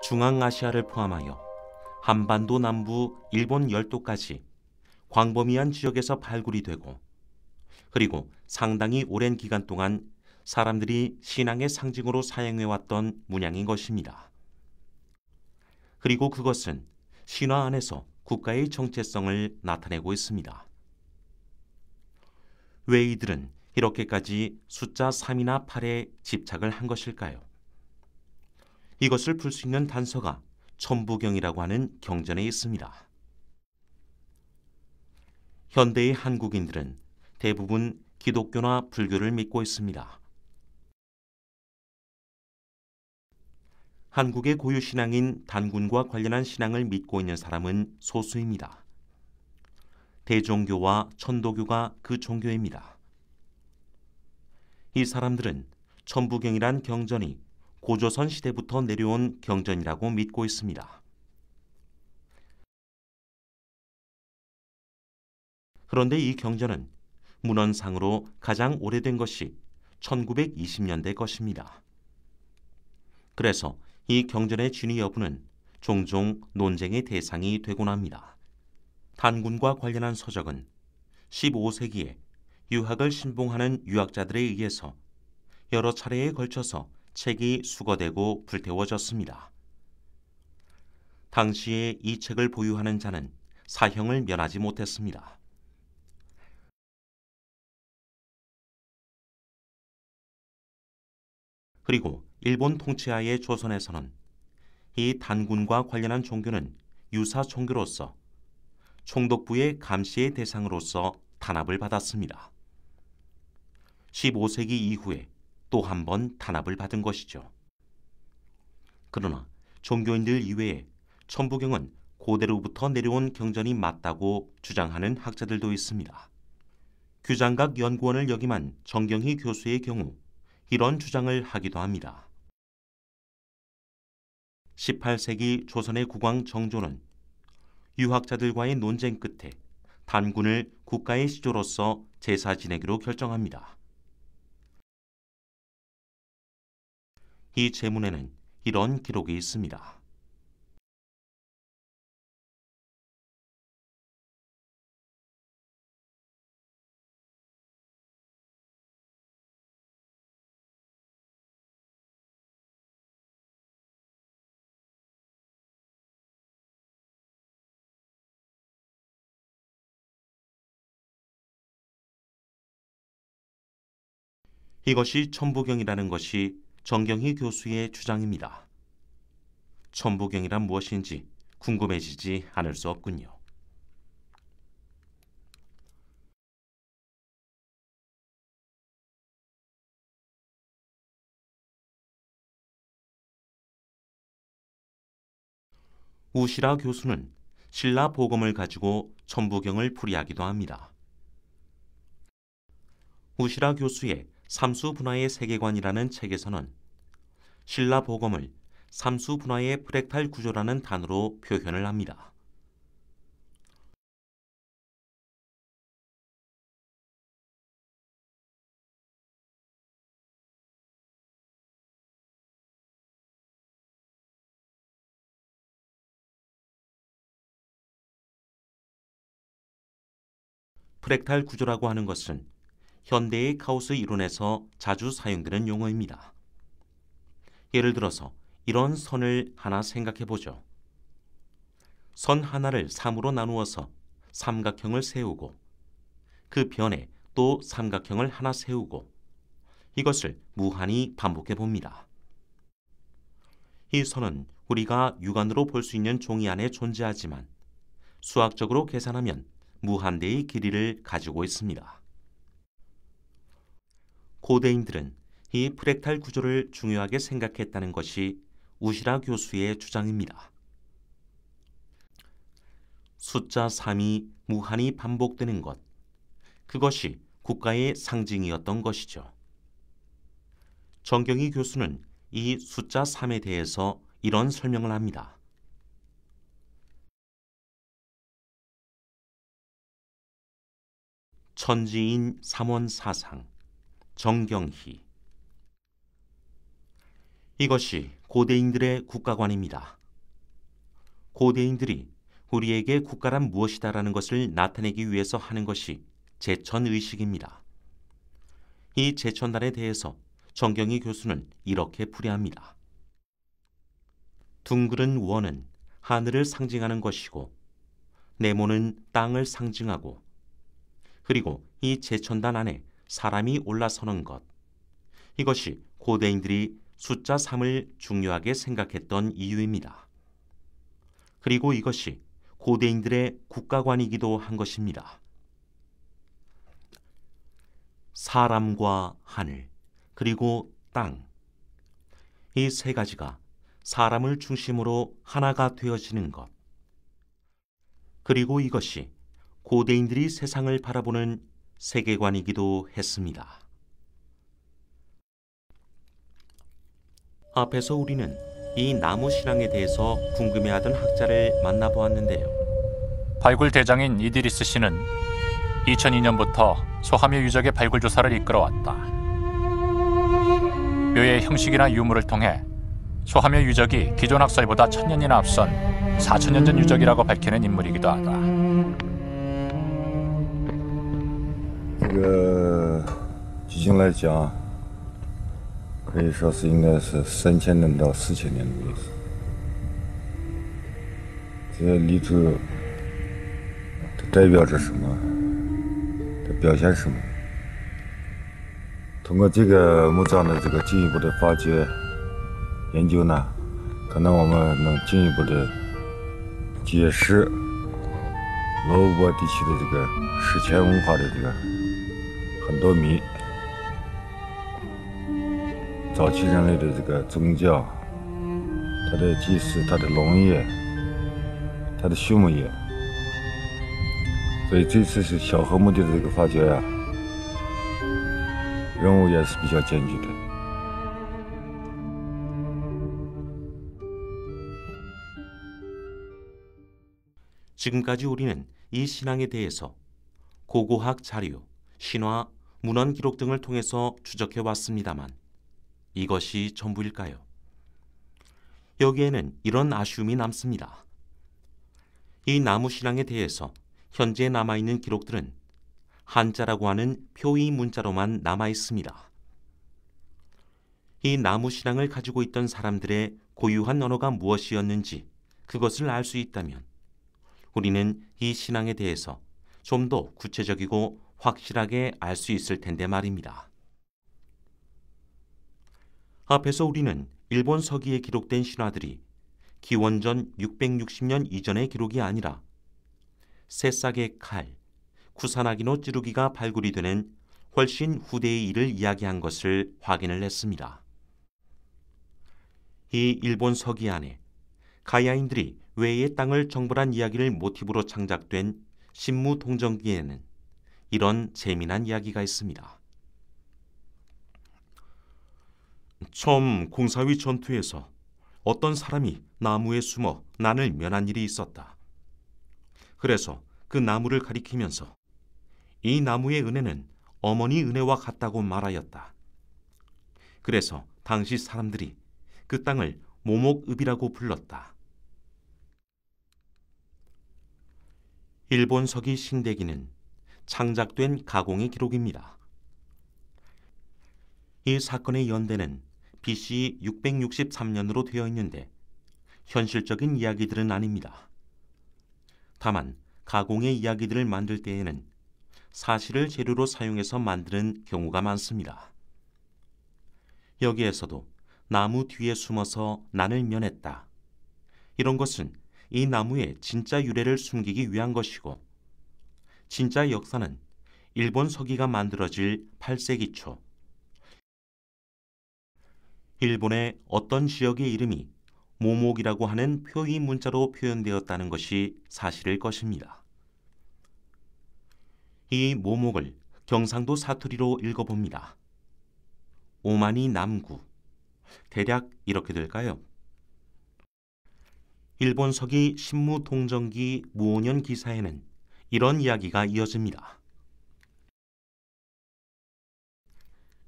중앙아시아를 포함하여 한반도 남부 일본 열도까지 광범위한 지역에서 발굴이 되고, 그리고 상당히 오랜 기간 동안 사람들이 신앙의 상징으로 사용해왔던 문양인 것입니다. 그리고 그것은 신화 안에서 국가의 정체성을 나타내고 있습니다. 왜 이들은 이렇게까지 숫자 3이나 8에 집착을 한 것일까요? 이것을 풀 수 있는 단서가 천부경이라고 하는 경전에 있습니다. 현대의 한국인들은 대부분 기독교나 불교를 믿고 있습니다. 한국의 고유 신앙인 단군과 관련한 신앙을 믿고 있는 사람은 소수입니다. 대종교와 천도교가 그 종교입니다. 이 사람들은 천부경이란 경전이 고조선 시대부터 내려온 경전이라고 믿고 있습니다. 그런데 이 경전은 문헌상으로 가장 오래된 것이 1920년대 것입니다. 그래서 이 경전의 진위 여부는 종종 논쟁의 대상이 되곤 합니다. 단군과 관련한 서적은 15세기에 유학을 신봉하는 유학자들에 의해서 여러 차례에 걸쳐서 책이 수거되고 불태워졌습니다. 당시에 이 책을 보유하는 자는 사형을 면하지 못했습니다. 그리고 일본 통치하에 조선에서는 이 단군과 관련한 종교는 유사 종교로서 총독부의 감시의 대상으로서 탄압을 받았습니다. 15세기 이후에 또 한 번 탄압을 받은 것이죠. 그러나 종교인들 이외에 천부경은 고대로부터 내려온 경전이 맞다고 주장하는 학자들도 있습니다. 규장각 연구원을 역임한 정경희 교수의 경우 이런 주장을 하기도 합니다. 18세기 조선의 국왕 정조는 유학자들과의 논쟁 끝에 단군을 국가의 시조로서 제사 지내기로 결정합니다. 이 제문에는 이런 기록이 있습니다. 이것이 천부경이라는 것이 정경희 교수의 주장입니다. 천부경이란 무엇인지 궁금해지지 않을 수 없군요. 우시라 교수는 신라 복음을 가지고 천부경을 풀이하기도 합니다. 우시라 교수의 삼수분화의 세계관이라는 책에서는 신라 복음을 삼수분화의 프랙탈 구조라는 단어로 표현을 합니다. 프랙탈 구조라고 하는 것은 현대의 카오스 이론에서 자주 사용되는 용어입니다. 예를 들어서 이런 선을 하나 생각해 보죠. 선 하나를 3으로 나누어서 삼각형을 세우고 그 변에 또 삼각형을 하나 세우고 이것을 무한히 반복해 봅니다. 이 선은 우리가 육안으로 볼 수 있는 종이 안에 존재하지만 수학적으로 계산하면 무한대의 길이를 가지고 있습니다. 고대인들은 이 프랙탈 구조를 중요하게 생각했다는 것이 우시라 교수의 주장입니다. 숫자 3이 무한히 반복되는 것, 그것이 국가의 상징이었던 것이죠. 정경희 교수는 이 숫자 3에 대해서 이런 설명을 합니다. 천지인 삼원사상 정경희. 이것이 고대인들의 국가관입니다. 고대인들이 우리에게 국가란 무엇이다라는 것을 나타내기 위해서 하는 것이 제천의식입니다. 이 제천날에 대해서 정경희 교수는 이렇게 풀이합니다. 둥그른 원은 하늘을 상징하는 것이고 네모는 땅을 상징하고, 그리고 이 제천단 안에 사람이 올라서는 것, 이것이 고대인들이 숫자 3을 중요하게 생각했던 이유입니다. 그리고 이것이 고대인들의 국가관이기도 한 것입니다. 사람과 하늘, 그리고 땅, 이 세 가지가 사람을 중심으로 하나가 되어지는 것, 그리고 이것이 고대인들이 세상을 바라보는 세계관이기도 했습니다. 앞에서 우리는 이 나무 신앙에 대해서 궁금해하던 학자를 만나보았는데요. 발굴 대장인 이드리스 씨는 2002년부터 소하묘 유적의 발굴 조사를 이끌어왔다. 묘의 형식이나 유물을 통해 소하묘 유적이 기존 학설보다 1000년이나 앞선 4000년 전 유적이라고 밝히는 인물이기도 하다. 这个距今来讲，可以说是应该是3000年到4000年的历史。这里头它代表着什么？它表现什么？通过这个墓葬的这个进一步的发掘研究呢，可能我们能进一步的解释罗布泊地区的这个史前文化的这个很多谜，早期人类的这个宗教、它的祭祀、它的农业、它的畜牧业，所以这次是小河墓地的这个发掘呀，任务也是比较艰巨的。 지금까지 우리는 이 신앙에 대해서 고고학 자료, 신화, 문헌 기록 등을 통해서 추적해 왔습니다만 이것이 전부일까요? 여기에는 이런 아쉬움이 남습니다. 이 나무 신앙에 대해서 현재 남아있는 기록들은 한자라고 하는 표의 문자로만 남아있습니다. 이 나무 신앙을 가지고 있던 사람들의 고유한 언어가 무엇이었는지 그것을 알 수 있다면 우리는 이 신앙에 대해서 좀 더 구체적이고 확실하게 알 수 있을 텐데 말입니다. 앞에서 우리는 일본 서기에 기록된 신화들이 기원전 660년 이전의 기록이 아니라 새싹의 칼, 구사나기노 찌루기가 발굴이 되는 훨씬 후대의 일을 이야기한 것을 확인을 했습니다. 이 일본 서기 안에 가야인들이 외의 땅을 정벌한 이야기를 모티브로 창작된 신무동정기에는 이런 재미난 이야기가 있습니다. 처음 공사위 전투에서 어떤 사람이 나무에 숨어 난을 면한 일이 있었다. 그래서 그 나무를 가리키면서 이 나무의 은혜는 어머니 은혜와 같다고 말하였다. 그래서 당시 사람들이 그 땅을 모목읍이라고 불렀다. 일본 서기 신대기는 창작된 가공의 기록입니다. 이 사건의 연대는 BC 663년으로 되어 있는데 현실적인 이야기들은 아닙니다. 다만 가공의 이야기들을 만들 때에는 사실을 재료로 사용해서 만드는 경우가 많습니다. 여기에서도 나무 뒤에 숨어서 난을 면했다. 이런 것은 이 나무의 진짜 유래를 숨기기 위한 것이고 진짜 역사는 일본 서기가 만들어질 8세기 초 일본의 어떤 지역의 이름이 모목이라고 하는 표의 문자로 표현되었다는 것이 사실일 것입니다. 이 모목을 경상도 사투리로 읽어봅니다. 오마니 남구, 대략 이렇게 될까요? 일본 서기 신무동정기 무오년 기사에는 이런 이야기가 이어집니다.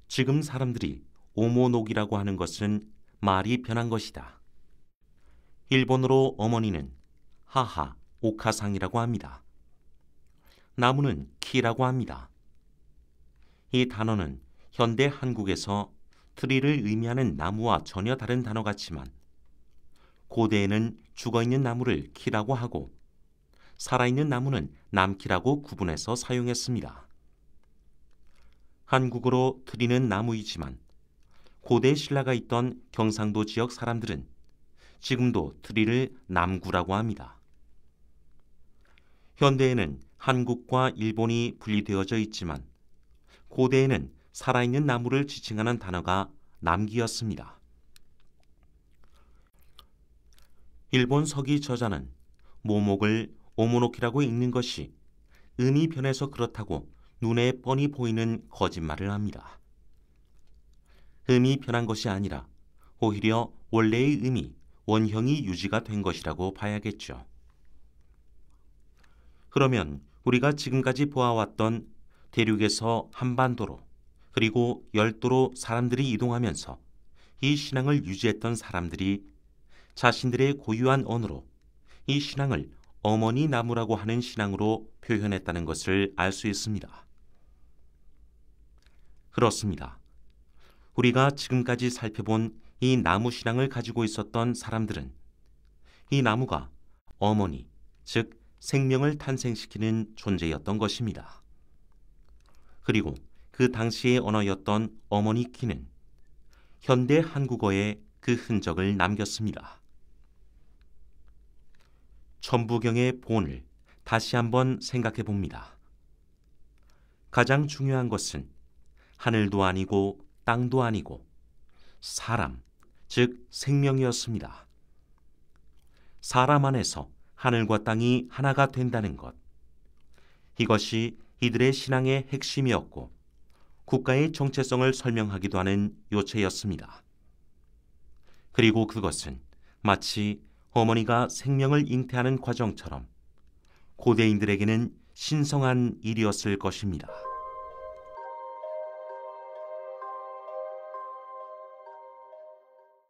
지금 사람들이 오모녹이라고 하는 것은 말이 변한 것이다. 일본어로 어머니는 하하 오카상이라고 합니다. 나무는 키라고 합니다. 이 단어는 현대 한국에서 트리를 의미하는 나무와 전혀 다른 단어 같지만 고대에는 죽어있는 나무를 키라고 하고 살아있는 나무는 남키라고 구분해서 사용했습니다. 한국어로 트리는 나무이지만 고대 신라가 있던 경상도 지역 사람들은 지금도 트리를 남구라고 합니다. 현대에는 한국과 일본이 분리되어져 있지만 고대에는 살아있는 나무를 지칭하는 단어가 남기였습니다. 일본 서기 저자는 모목을 오모노키라고 읽는 것이 음이 변해서 그렇다고 눈에 뻔히 보이는 거짓말을 합니다. 음이 변한 것이 아니라 오히려 원래의 음이 원형이 유지가 된 것이라고 봐야겠죠. 그러면 우리가 지금까지 보아왔던 대륙에서 한반도로 그리고 열도로 사람들이 이동하면서 이 신앙을 유지했던 사람들이 자신들의 고유한 언어로 이 신앙을 어머니 나무라고 하는 신앙으로 표현했다는 것을 알 수 있습니다. 그렇습니다. 우리가 지금까지 살펴본 이 나무 신앙을 가지고 있었던 사람들은 이 나무가 어머니, 즉 생명을 탄생시키는 존재였던 것입니다. 그리고 그 당시의 언어였던 어머니 키는 현대 한국어에 그 흔적을 남겼습니다. 천부경의 본을 다시 한번 생각해 봅니다. 가장 중요한 것은 하늘도 아니고 땅도 아니고 사람, 즉 생명이었습니다. 사람 안에서 하늘과 땅이 하나가 된다는 것. 이것이 이들의 신앙의 핵심이었고 국가의 정체성을 설명하기도 하는 요체였습니다. 그리고 그것은 마치 어머니가 생명을 잉태하는 과정처럼 고대인들에게는 신성한 일이었을 것입니다.